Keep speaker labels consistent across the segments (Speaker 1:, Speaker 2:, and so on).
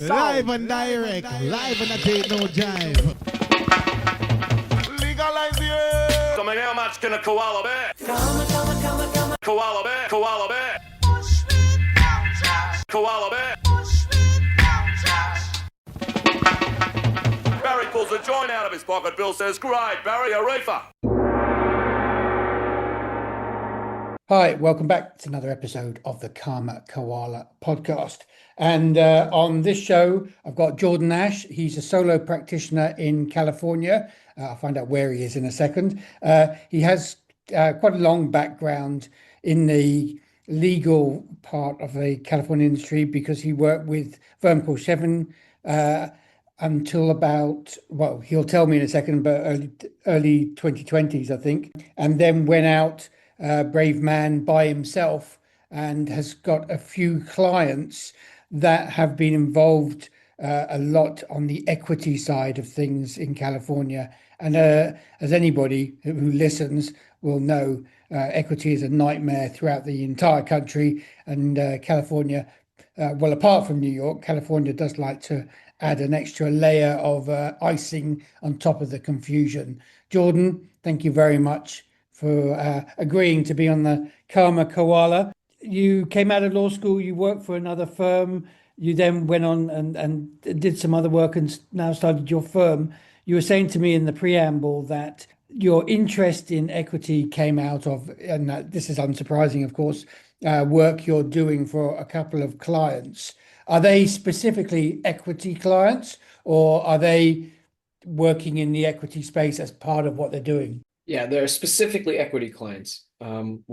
Speaker 1: Live and direct, live and I take no jive.
Speaker 2: Legalize it.
Speaker 3: Coming how much can a koala bear? Koala bear, koala bear. Koala bear. Barry pulls a joint out of his pocket. Bill says, "Great, Barry, a reefer."
Speaker 4: Hi, welcome back to another episode of the Koala podcast. And on this show, I've got Jordan Ash. He's a solo practitioner in California. I'll find out where he is in a second. He has quite a long background in the legal part of the California industry because he worked with a firm called Chevron until about, well, he'll tell me in a second, but early 2020s, I think, and then went out, brave man, by himself, and has got a few clients that have been involved a lot on the equity side of things in California. And as anybody who listens will know, equity is a nightmare throughout the entire country. And California, well, apart from New York, California does like to add an extra layer of icing on top of the confusion. Jordan, thank you very much for agreeing to be on the Koala. You came out of law school, you worked for another firm, you then went on and did some other work and now started your firm. You were saying to me in the preamble that your interest in equity came out of, and this is unsurprising, of course, work you're doing for a couple of clients. Are they specifically equity clients, or are they working in the equity space as part of what they're doing?
Speaker 5: Yeah, they're specifically equity clients. One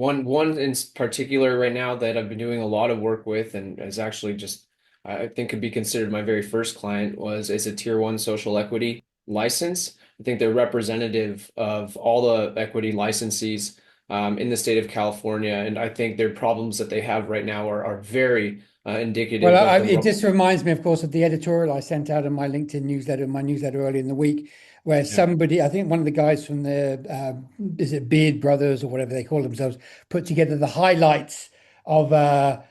Speaker 5: in particular right now that I've been doing a lot of work with, and is actually just, I think could be considered my very first client, is a tier 1 social equity license. I think they're representative of all the equity licensees in the state of California, and I think their problems that they have right now are very indicative.
Speaker 4: Well, it just reminds me, of course, of the editorial I sent out in my LinkedIn newsletter, early in the week, where somebody, I think one of the guys from the, is it Beard Brothers or whatever they call themselves, put together the highlights of the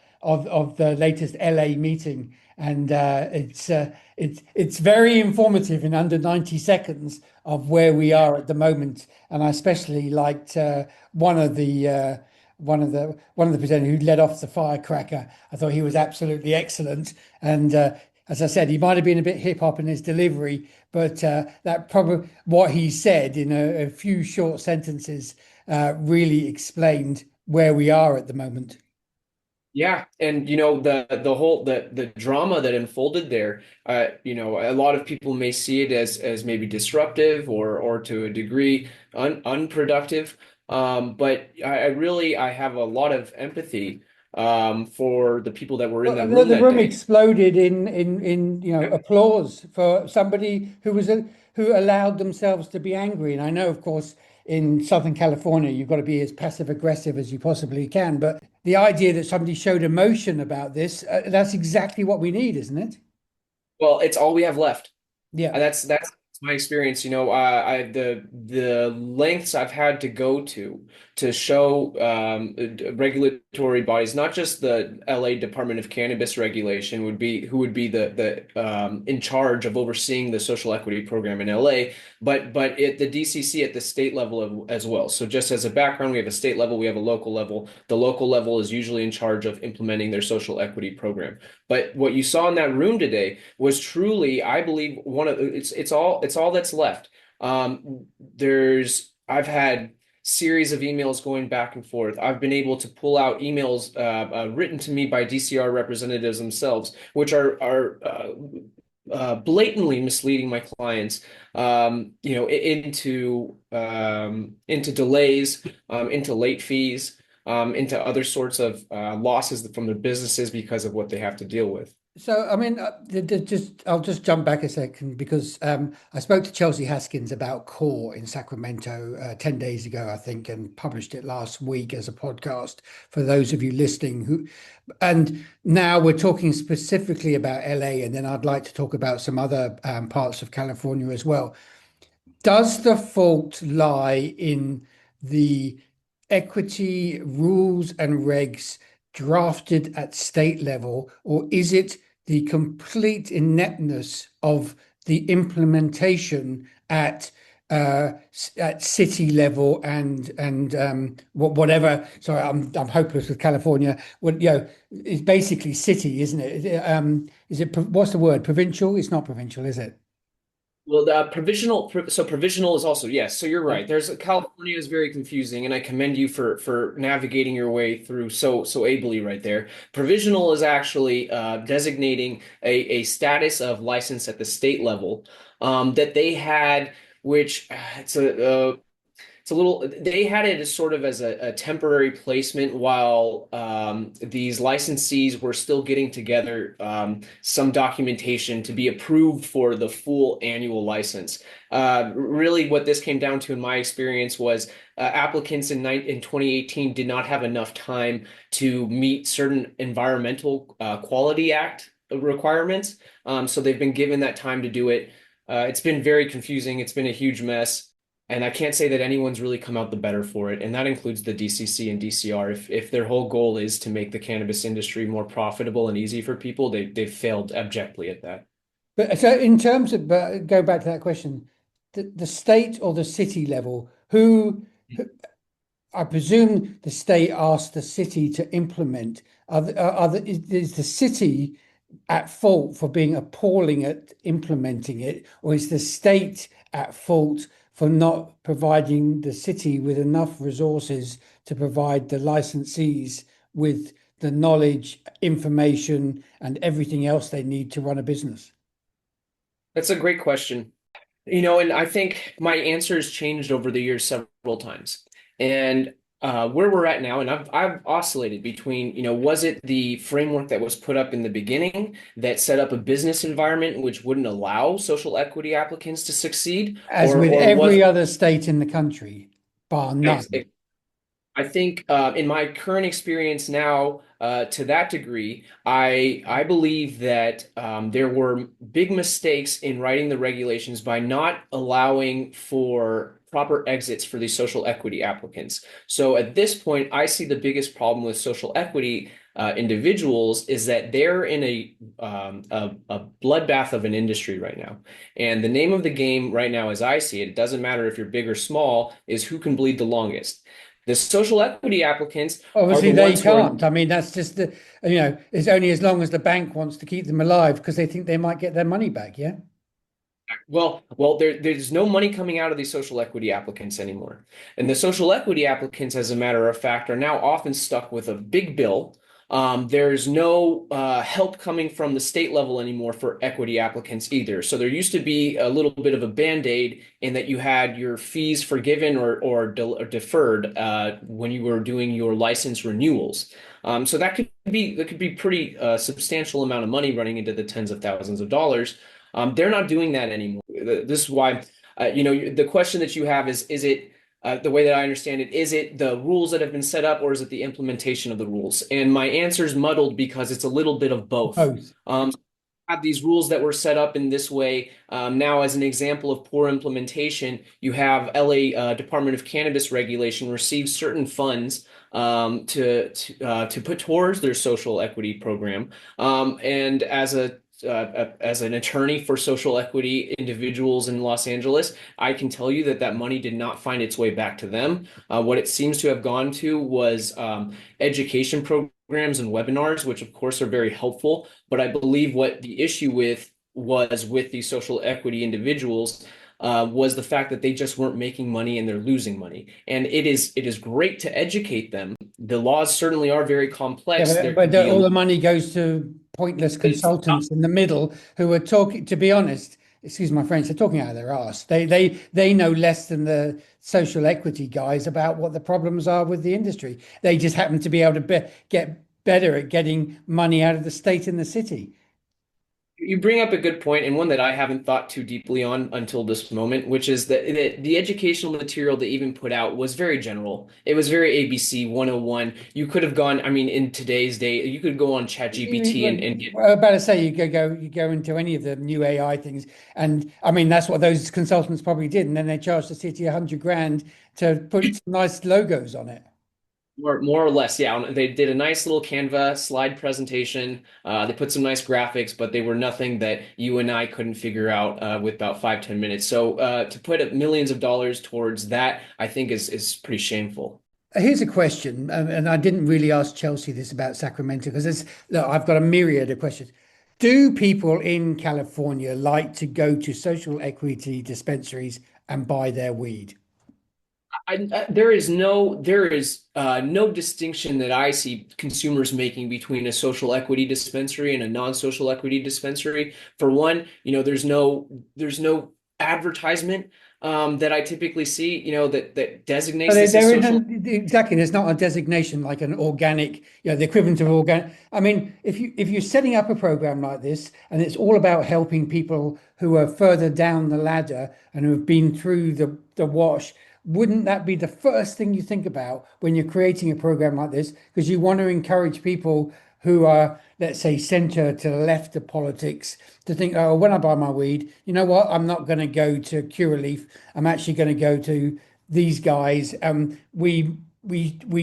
Speaker 4: latest LA meeting. And it's very informative in under 90 seconds of where we are at the moment. And I especially liked one of the presenters who led off the firecracker. I thought he was absolutely excellent. And as I said, he might have been a bit hip hop in his delivery, but that probably what he said in a few short sentences really explained where we are at the moment.
Speaker 5: Yeah, and the whole the drama that unfolded there, a lot of people may see it as maybe disruptive or to a degree unproductive. But I have a lot of empathy for the people that were in that room.
Speaker 4: The room exploded in applause for somebody who allowed themselves to be angry. And I know, of course, in Southern California, you've got to be as passive aggressive as you possibly can. But the idea that somebody showed emotion about this, that's exactly what we need, isn't it?
Speaker 5: Well, it's all we have left.
Speaker 4: Yeah,
Speaker 5: that's my experience. The lengths I've had to go to show regulatory bodies, not just the LA Department of Cannabis Regulation who would be the in charge of overseeing the social equity program in LA, but the DCC at the state level as well. So just as a background, we have a state level, we have a local level. The local level is usually in charge of implementing their social equity program. But what you saw in that room today was truly, I believe, it's all that's left. I've had series of emails going back and forth. I've been able to pull out emails written to me by DCR representatives themselves, which are blatantly misleading my clients, into delays, into late fees, into other sorts of losses from their businesses because of what they have to deal with.
Speaker 4: So, I mean, I'll just jump back a second because I spoke to Chelsea Haskins about CORE in Sacramento 10 days ago, I think, and published it last week as a podcast for those of you listening. And now we're talking specifically about LA, and then I'd like to talk about some other parts of California as well. Does the fault lie in the equity rules and regs drafted at state level, or is it the complete ineptness of the implementation at city level and whatever. Sorry, I'm hopeless with California. Well, it's basically city, isn't it? Is it what's the word? Provincial? It's not provincial, is it?
Speaker 5: Well, the provisional is also, yes. So you're right. California is very confusing, and I commend you for navigating your way through so ably right there. Provisional is actually designating a status of license at the state level that they had, which it's a little, they had it as sort of as a temporary placement while these licensees were still getting together some documentation to be approved for the full annual license. Really, what this came down to, in my experience, was applicants in 2018 did not have enough time to meet certain Environmental Quality Act requirements. So they've been given that time to do it. It's been very confusing. It's been a huge mess. And I can't say that anyone's really come out the better for it. And that includes the DCC and DCR. If their whole goal is to make the cannabis industry more profitable and easy for people, they've failed abjectly at that.
Speaker 4: But so in terms of, go back to that question, the state or the city level, I presume the state asked the city to implement. Is the city at fault for being appalling at implementing it, or is the state at fault for not providing the city with enough resources to provide the licensees with the knowledge, information, and everything else they need to run a business?
Speaker 5: That's a great question. And I think my answer has changed over the years several times. And where we're at now, and I've oscillated between, was it the framework that was put up in the beginning that set up a business environment which wouldn't allow social equity applicants to succeed?
Speaker 4: As with every other state in the country, bar none.
Speaker 5: I think in my current experience now, to that degree, I believe that there were big mistakes in writing the regulations by not allowing for proper exits for these social equity applicants. So at this point, I see the biggest problem with social equity individuals is that they're in a bloodbath of an industry right now. And the name of the game right now, as I see it, it doesn't matter if you're big or small, is who can bleed the longest. The social equity applicants
Speaker 4: obviously they can't. I mean, that's just it's only as long as the bank wants to keep them alive because they think they might get their money back. Yeah.
Speaker 5: Well, there's no money coming out of these social equity applicants anymore. And the social equity applicants, as a matter of fact, are now often stuck with a big bill. There's no help coming from the state level anymore for equity applicants either. So there used to be a little bit of a band-aid in that you had your fees forgiven or deferred when you were doing your license renewals. So that could be pretty substantial amount of money running into the tens of thousands of dollars. They're not doing that anymore. This is why, the question that you have is it the way that I understand it, is it the rules that have been set up or is it the implementation of the rules? And my answer is muddled because it's a little bit of both. Have these rules that were set up in this way. Now, as an example of poor implementation, you have LA Department of Cannabis Regulation receives certain funds to put towards their social equity program. And as an attorney for social equity individuals in Los Angeles, I can tell you that money did not find its way back to them. What it seems to have gone to was education programs and webinars, which of course are very helpful. But I believe what the issue was with these social equity individuals was the fact that they just weren't making money and they're losing money. And it is great to educate them. The laws certainly are very complex.
Speaker 4: Yeah, but all the money goes to pointless consultants in the middle who are talking, to be honest, excuse my French, they're talking out of their arse. They know less than the social equity guys about what the problems are with the industry. They just happen to be able to get better at getting money out of the state and the city.
Speaker 5: You bring up a good point, and one that I haven't thought too deeply on until this moment, which is that the educational material they even put out was very general. It was very ABC 101. You could have gone, I mean, in today's day, you could go on ChatGPT and get.
Speaker 4: Well, I was about to say, you go into any of the new AI things, and I mean, that's what those consultants probably did. And then they charged the city $100,000 to put some nice logos on it.
Speaker 5: More or less, yeah. They did a nice little Canva slide presentation. They put some nice graphics, but they were nothing that you and I couldn't figure out with about 5, 10 minutes. So to put millions of dollars towards that, I think is pretty shameful.
Speaker 4: Here's a question, and I didn't really ask Chelsea this about Sacramento because look, I've got a myriad of questions. Do people in California like to go to social equity dispensaries and buy their weed?
Speaker 5: There is no distinction that I see consumers making between a social equity dispensary and a non-social equity dispensary. For one, there's no advertisement that I typically see, that designates
Speaker 4: But
Speaker 5: this as
Speaker 4: there
Speaker 5: social.
Speaker 4: isn't exactly. There's not a designation like an organic, the equivalent of organic. I mean, if you're setting up a program like this and it's all about helping people who are further down the ladder and who have been through the wash, wouldn't that be the first thing you think about when you're creating a program like this? Because you want to encourage people who are, let's say, center to the left of politics to think, oh, when I buy my weed, you know what? I'm not going to go to Curaleaf. I'm actually going to go to these guys. We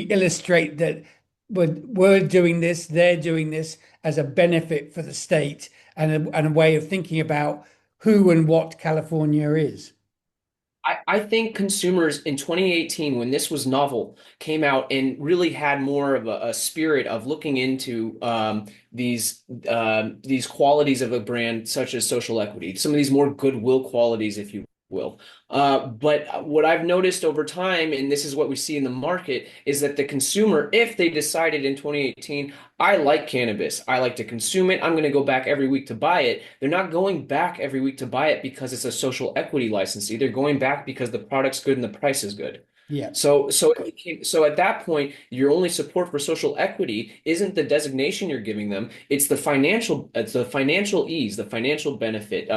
Speaker 4: illustrate that we're doing this, they're doing this as a benefit for the state and a way of thinking about who and what California is.
Speaker 5: I think consumers in 2018, when this was novel, came out and really had more of a spirit of looking into these qualities of a brand, such as social equity, some of these more goodwill qualities, if you will. But what I've noticed over time, and this is what we see in the market, is that the consumer, if they decided in 2018, I like cannabis, I like to consume it, I'm going to go back every week to buy it. They're not going back every week to buy it because it's a social equity licensee. They're going back because the product's good and the price is good.
Speaker 4: Yeah.
Speaker 5: So at that point, your only support for social equity isn't the designation you're giving them. It's the financial ease, the financial benefit.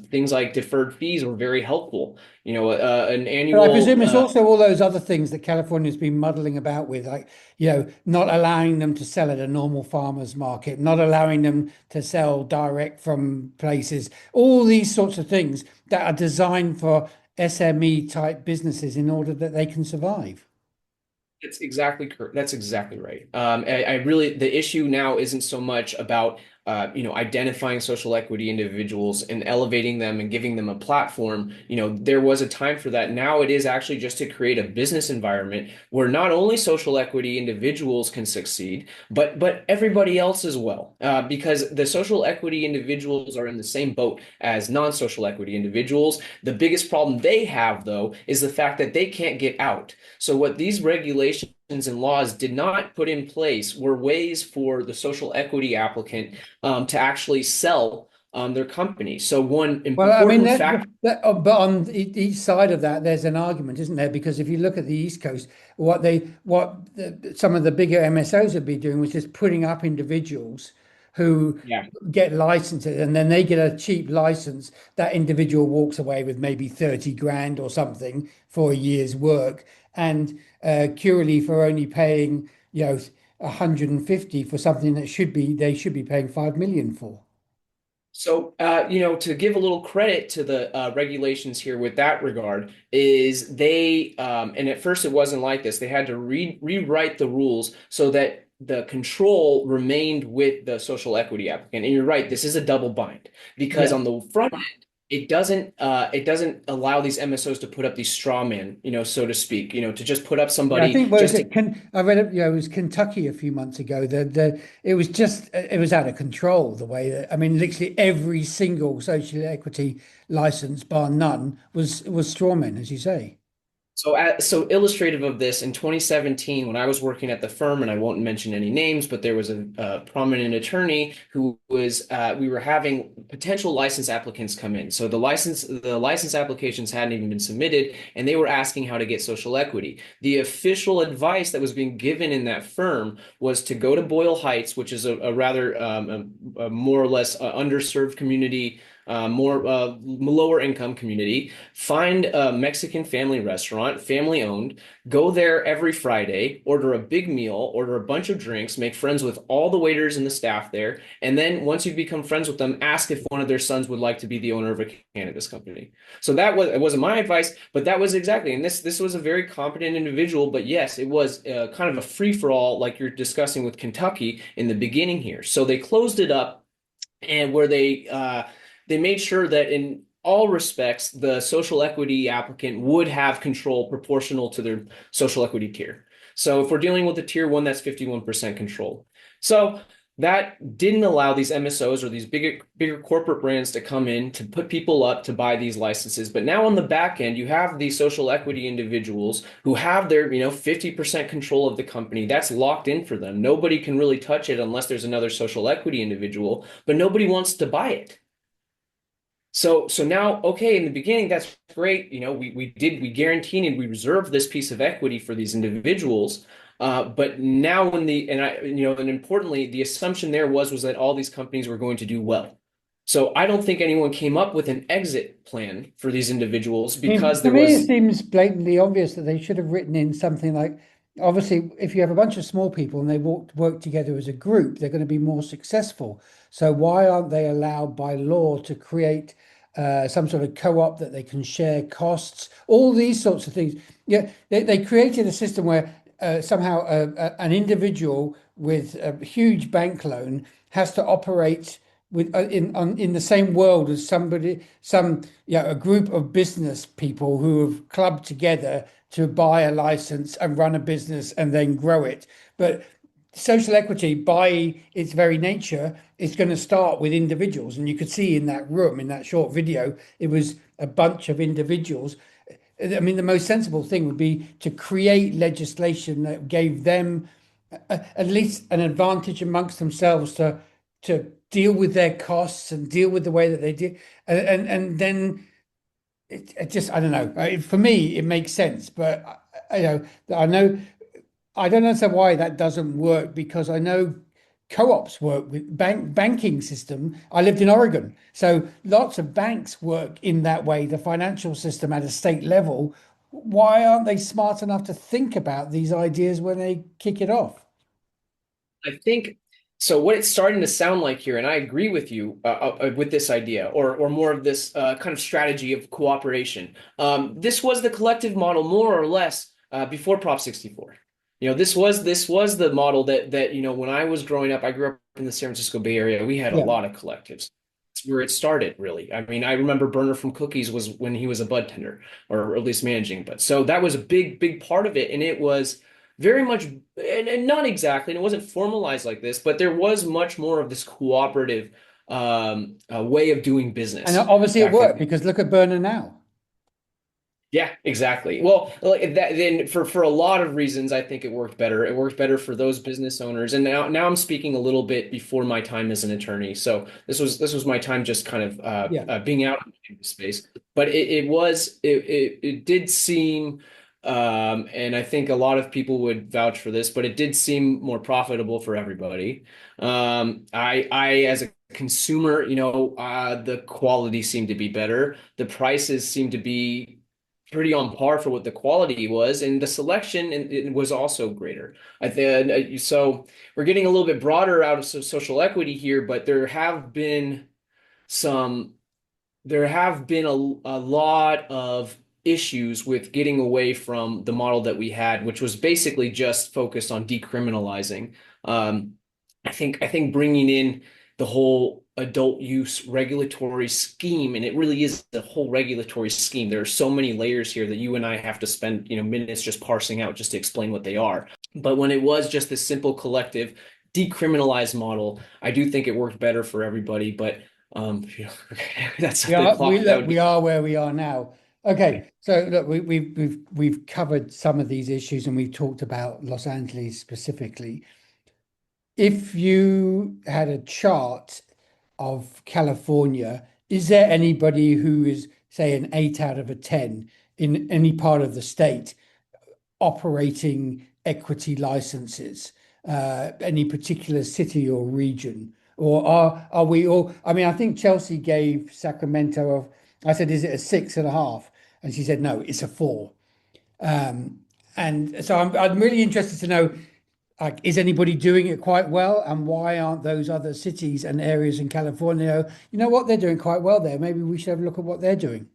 Speaker 5: Things like deferred fees were very helpful. An
Speaker 4: But I
Speaker 5: annual.
Speaker 4: presume it's also all those other things that California's been muddling about with, like, not allowing them to sell at a normal farmer's market, not allowing them to sell direct from places, all these sorts of things that are designed for SME type businesses in order that they can survive.
Speaker 5: That's exactly correct. That's exactly right. I really, the issue now isn't so much about identifying social equity individuals and elevating them and giving them a platform. There was a time for that. Now it is actually just to create a business environment where not only social equity individuals can succeed, but everybody else as well. Because the social equity individuals are in the same boat as non-social equity individuals. The biggest problem they have, though, is the fact that they can't get out. So what these regulations and laws did not put in place were ways for the social equity applicant to actually sell their company. So one
Speaker 4: Well, I mean,
Speaker 5: important factor.
Speaker 4: but on each side of that, there's an argument, isn't there? Because if you look at the East Coast, some of the bigger MSOs have been doing was just putting up individuals who
Speaker 5: Yeah.
Speaker 4: get licenses, and then they get a cheap license. That individual walks away with maybe 30 grand or something for a year's work, and Curaleaf are only paying 150 for something that they should be paying 5 million for.
Speaker 5: So, to give a little credit to the regulations here with that regard, is and at first it wasn't like this. They had to rewrite the rules so that the control remained with the social equity applicant. And you're right, this is a double bind because
Speaker 4: Yeah.
Speaker 5: on the front end, it doesn't allow these MSOs to put up these straw men, so to speak, to just put up
Speaker 4: Yeah, I
Speaker 5: somebody
Speaker 4: think was
Speaker 5: just to.
Speaker 4: it I read it, it was Kentucky a few months ago. It was out of control the way that, I mean, literally every single social equity license, bar none, was strawman, as you say.
Speaker 5: So illustrative of this, in 2017, when I was working at the firm, and I won't mention any names, but there was a prominent attorney who we were having potential license applicants come in. So the license applications hadn't even been submitted, and they were asking how to get social equity. The official advice that was being given in that firm was to go to Boyle Heights, which is a rather a more or less underserved community more lower income community, find a Mexican family restaurant, family owned, go there every Friday, order a big meal, order a bunch of drinks, make friends with all the waiters and the staff there, and then once you've become friends with them, ask if one of their sons would like to be the owner of a cannabis company. So it wasn't my advice, but that was exactly, and this was a very competent individual, but yes, it was kind of a free for all, like you're discussing with Kentucky in the beginning here. So they closed it up, and where they made sure that in all respects the social equity applicant would have control proportional to their social equity tier. So if we're dealing with a tier one, that's 51% control. So that didn't allow these MSOs or these bigger corporate brands to come in to put people up to buy these licenses. But now on the back end, you have these social equity individuals who have their, 50% control of the company. That's locked in for them. Nobody can really touch it unless there's another social equity individual, but nobody wants to buy it. So now, okay, in the beginning, that's great. We guaranteed and we reserved this piece of equity for these individuals. But now and importantly, the assumption there was that all these companies were going to do well. So I don't think anyone came up with an exit plan for these individuals because
Speaker 4: to me, it seems blatantly obvious that they should have written in something like, obviously, if you have a bunch of small people and they work together as a group, they're going to be more successful. So why aren't they allowed by law to create some sort of co-op that they can share costs, all these sorts of things? Yeah, they created a system where somehow an individual with a huge bank loan has to operate with in the same world as a group of business people who have clubbed together to buy a license and run a business and then grow it. But social equity, by its very nature, is going to start with individuals. And you could see in that room, in that short video, it was a bunch of individuals. I mean, the most sensible thing would be to create legislation that gave them at least an advantage amongst themselves to deal with their costs and deal with the way that they did, and then it just, I don't know. For me, it makes sense, but I know I don't understand why that doesn't work, because I know co-ops work with banking system. I lived in Oregon, so lots of banks work in that way, the financial system at a state level. Why aren't they smart enough to think about these ideas when they kick it off?
Speaker 5: I think so. What it's starting to sound like here, and I agree with you with this idea, or more of this kind of strategy of cooperation. This was the collective model, more or less, before Prop 64. This was the model that when I was growing up, I grew up in the San Francisco Bay Area. We had a lot of collectives. That's where it started, really. I mean, I remember Burner from Cookies was when he was a bud tender, or at least managing. But so that was a big part of it, and it was very much, and not exactly, and it wasn't formalized like this, but there was much more of this cooperative way of doing business.
Speaker 4: And obviously it worked, because look at Burner now.
Speaker 5: Yeah, exactly. Well, like that, then for a lot of reasons, I think it worked better. It worked better for those business owners. And now I'm speaking a little bit before my time as an attorney. So this was my time just kind of being out in the space. But it did seem, and I think a lot of people would vouch for this, but it did seem more profitable for everybody. I as a consumer, the quality seemed to be better. The prices seemed to be pretty on par for what the quality was, and the selection it was also greater. I think so. We're getting a little bit broader out of social equity here, but there have been a lot of issues with getting away from the model that we had, which was basically just focused on decriminalizing. I think bringing in the whole adult use regulatory scheme, and it really is the whole regulatory scheme. There are so many layers here that you and I have to spend minutes just parsing out just to explain what they are. But when it was just this simple collective decriminalized model, I do think it worked better for everybody. But that's
Speaker 4: we are where we are now. Okay, so look, we've covered some of these issues, and we've talked about Los Angeles specifically. If you had a chart of California, is there anybody who is, say, an 8 out of a 10 in any part of the state operating equity licenses, any particular city or region? Or are we all? I mean, I think Chelsea gave Sacramento I said, is it a 6.5? And she said, no, it's a 4. Um, and so I'm really interested to know, like, is anybody doing it quite well, and why aren't those other cities and areas in California? You know what, they're doing quite well there. Maybe we should have a look at what they're doing.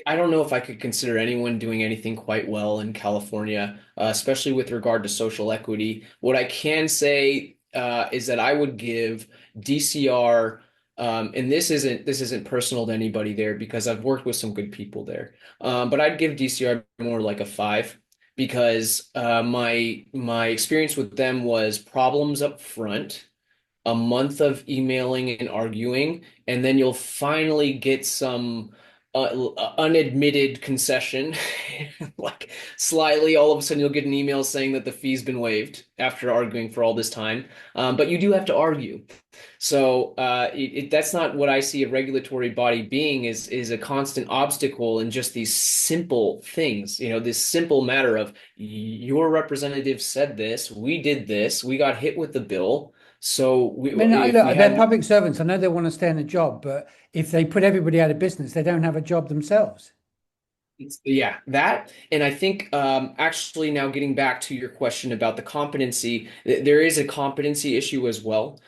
Speaker 5: I don't know if I could consider anyone doing anything quite well in California, especially with regard to social equity. What I can say is that I would give DCR, and this isn't personal to anybody there because I've worked with some good people there, but I'd give DCR more like a 5 because my experience with them was problems up front, a month of emailing and arguing, and then you'll finally get some unadmitted concession. Like slyly, all of a sudden, you'll get an email saying that the fee's been waived after arguing for all this time. But you do have to argue. So that's not what I see a regulatory body being is a constant obstacle in just these simple things. This simple matter of your representative said this, we did this, we got hit with the bill. So
Speaker 4: I mean,
Speaker 5: if we
Speaker 4: look, they're
Speaker 5: had
Speaker 4: public servants. I know they want to stay in a job, but if they put everybody out of business, they don't have a job themselves.
Speaker 5: Yeah, that. And I think actually now getting back to your question about the competency, there is a competency issue as well.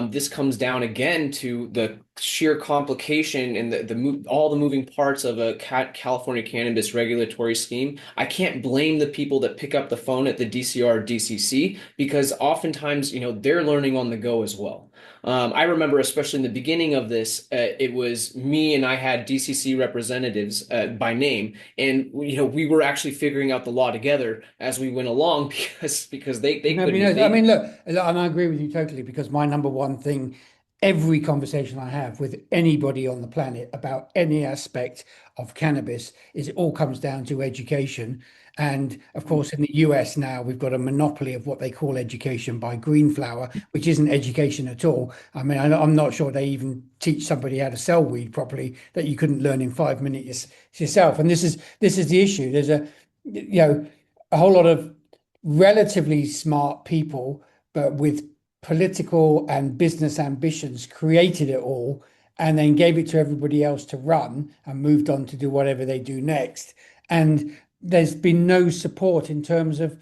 Speaker 5: This comes down again to the sheer complication and all the moving parts of a California cannabis regulatory scheme. I can't blame the people that pick up the phone at the DCR or DCC because oftentimes, they're learning on the go as well. I remember, especially in the beginning of this, it was me and I had DCC representatives by name, and we were actually figuring out the law together as we went along because they
Speaker 4: Nobody
Speaker 5: couldn't
Speaker 4: knows. I
Speaker 5: they
Speaker 4: mean, look, and I agree with you totally because my number one thing, every conversation I have with anybody on the planet about any aspect of cannabis is it all comes down to education. And of course, in the US now, we've got a monopoly of what they call education by Green Flower, which isn't education at all. I mean, I'm not sure they even teach somebody how to sell weed properly that you couldn't learn in 5 minutes yourself. And this is the issue. There's a whole lot of relatively smart people, but with political and business ambitions, created it all and then gave it to everybody else to run and moved on to do whatever they do next. And there's been no support in terms of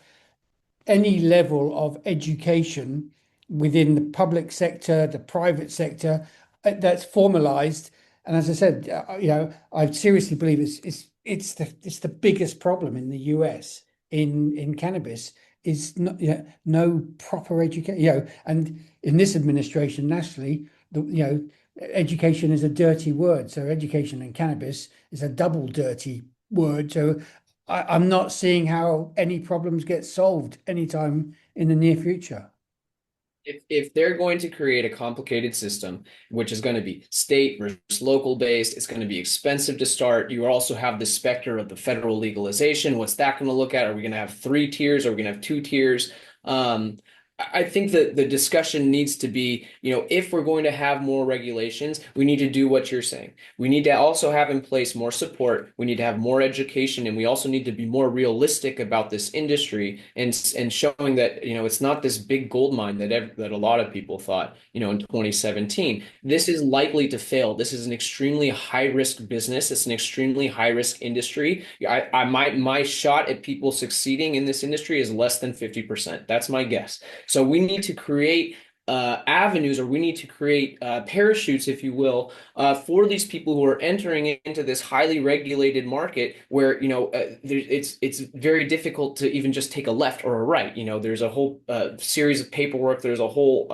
Speaker 4: any level of education within the public sector, the private sector, that's formalized. And as I said, I seriously believe it's the biggest problem in the US in cannabis is not, no proper education. And in this administration nationally, education is a dirty word. So education and cannabis is a double dirty word. So I'm not seeing how any problems get solved anytime in the near future.
Speaker 5: if they're going to create a complicated system, which is going to be state versus local based, it's going to be expensive to start. You also have the specter of the federal legalization. What's that going to look at? Are we going to have 3 tiers? Are we going to have 2 tiers? I think that the discussion needs to be, if we're going to have more regulations, we need to do what you're saying. We need to also have in place more support. We need to have more education, and we also need to be more realistic about this industry and showing that, it's not this big gold mine that a lot of people thought, in 2017. This is likely to fail. This is an extremely high risk business. It's an extremely high risk industry. My shot at people succeeding in this industry is less than 50%. That's my guess. So we need to create avenues, or we need to create parachutes, if you will, for these people who are entering into this highly regulated market where, it's very difficult to even just take a left or a right. There's a whole series of paperwork. There's a whole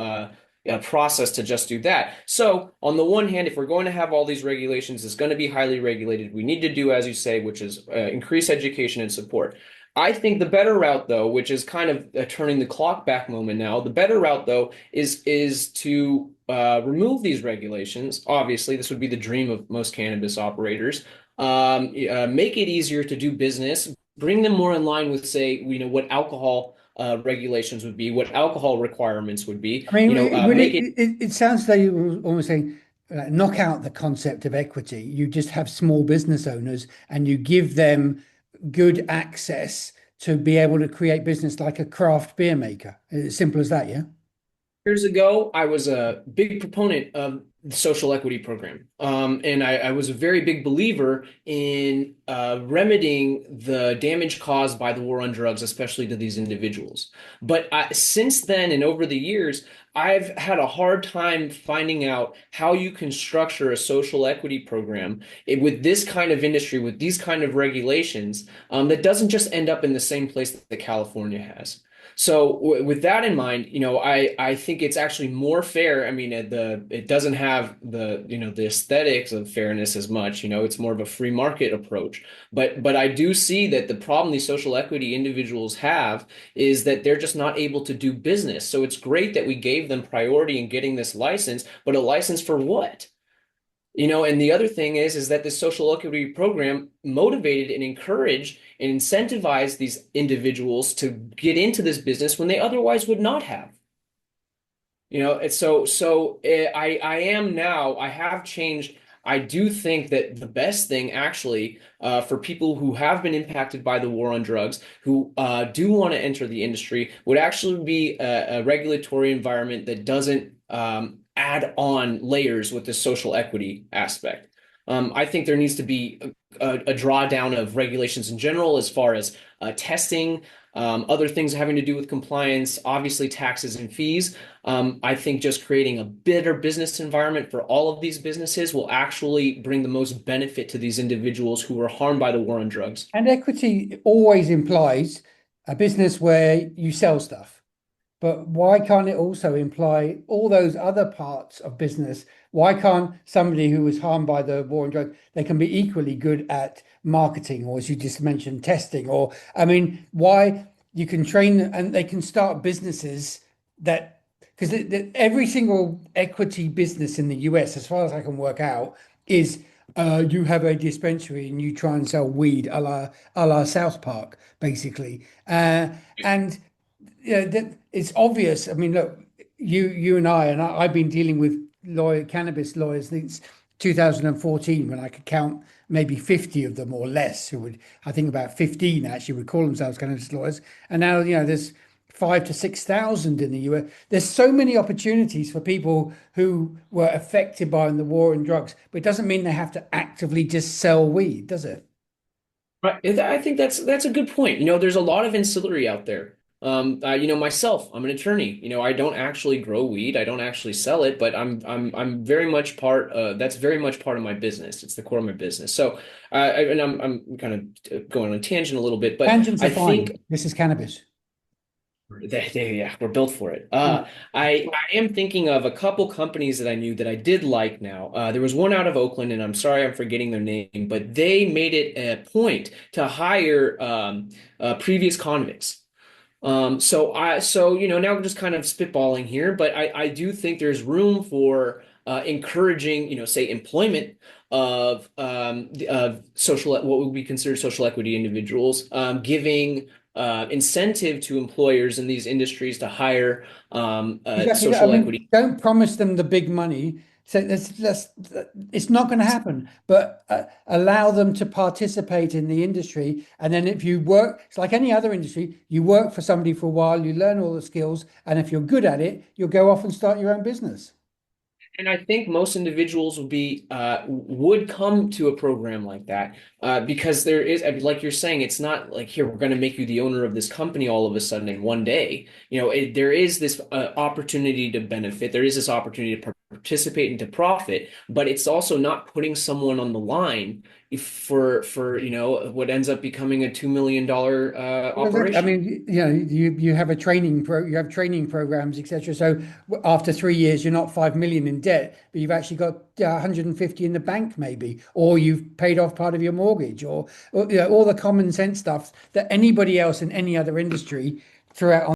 Speaker 5: process to just do that. So on the one hand, if we're going to have all these regulations, it's going to be highly regulated. We need to do, as you say, which is increase education and support. I think the better route, though, which is kind of a turning the clock back moment now, the better route, though, is to remove these regulations. Obviously, this would be the dream of most cannabis operators. Make it easier to do business, bring them more in line with, say, what alcohol regulations would be, what alcohol requirements would be.
Speaker 4: I mean,
Speaker 5: Make it.
Speaker 4: it sounds like you were almost saying, knock out the concept of equity. You just have small business owners and you give them good access to be able to create business like a craft beer maker. As simple as that, yeah?
Speaker 5: Years ago, I was a big proponent of the social equity program. And I was a very big believer in remedying the damage caused by the war on drugs, especially to these individuals. But since then and over the years, I've had a hard time finding out how you can structure a social equity program with this kind of industry, with these kind of regulations, that doesn't just end up in the same place that California has. So with that in mind, I think it's actually more fair. I mean, it doesn't have the aesthetics of fairness as much. It's more of a free market approach. But I do see that the problem these social equity individuals have is that they're just not able to do business. So it's great that we gave them priority in getting this license, but a license for what? And the other thing is that the social equity program motivated and encouraged and incentivized these individuals to get into this business when they otherwise would not have. And I am now, I have changed. I do think that the best thing actually for people who have been impacted by the war on drugs, who do want to enter the industry, would actually be a regulatory environment that doesn't add on layers with the social equity aspect. I think there needs to be a drawdown of regulations in general as far as testing, other things having to do with compliance, obviously taxes and fees. I think just creating a better business environment for all of these businesses will actually bring the most benefit to these individuals who were harmed by the war on drugs.
Speaker 4: And equity always implies a business where you sell stuff. But why can't it also imply all those other parts of business? Why can't somebody who was harmed by the war on drugs, they can be equally good at marketing, or as you just mentioned, testing, or I mean, why you can train and they can start businesses that, because every single equity business in the US, as far as I can work out, is you have a dispensary and you try and sell weed a la South Park, basically. And it's obvious. I mean, look, you and I've been dealing with cannabis lawyers since 2014, when I could count maybe 50 of them or less, who would, I think about 15 actually would call themselves cannabis lawyers. And now, there's 5,000 to 6,000 in the US. There's so many opportunities for people who were affected by the war on drugs, but it doesn't mean they have to actively just sell weed, does it?
Speaker 5: Right. I think that's a good point. There's a lot of ancillary out there. Myself, I'm an attorney. I don't actually grow weed. I don't actually sell it, but I'm very much that's very much part of my business. It's the core of my business. So, I'm kind of going on a tangent a little bit, but
Speaker 4: Tangents are
Speaker 5: I
Speaker 4: fine.
Speaker 5: think
Speaker 4: This is cannabis.
Speaker 5: yeah, we're built for it. I am thinking of a couple companies that I knew that I did like now. There was one out of Oakland, and I'm sorry I'm forgetting their name, but they made it a point to hire previous convicts. Now I'm just kind of spitballing here, but I do think there's room for encouraging, say, employment of what would be considered social equity individuals, giving incentive to employers in these industries to hire
Speaker 4: Exactly. I
Speaker 5: social
Speaker 4: mean,
Speaker 5: equity.
Speaker 4: don't promise them the big money. So it's not going to happen. But allow them to participate in the industry. And then if you work, it's like any other industry, you work for somebody for a while, you learn all the skills. And if you're good at it, you'll go off and start your own business.
Speaker 5: And I think most individuals would come to a program like that because there is, like you're saying, it's not like, here, we're going to make you the owner of this company all of a sudden in one day. There is this opportunity to benefit. There is this opportunity to participate and to profit, but it's also not putting someone on the line for what ends up becoming a $2 million
Speaker 4: I
Speaker 5: operation.
Speaker 4: mean, you have you have training programs, etc. So after 3 years, you're not 5 million in debt, but you've actually got 150 in the bank, maybe, or you've paid off part of your mortgage, or all the common sense stuff that anybody else in any other industry throughout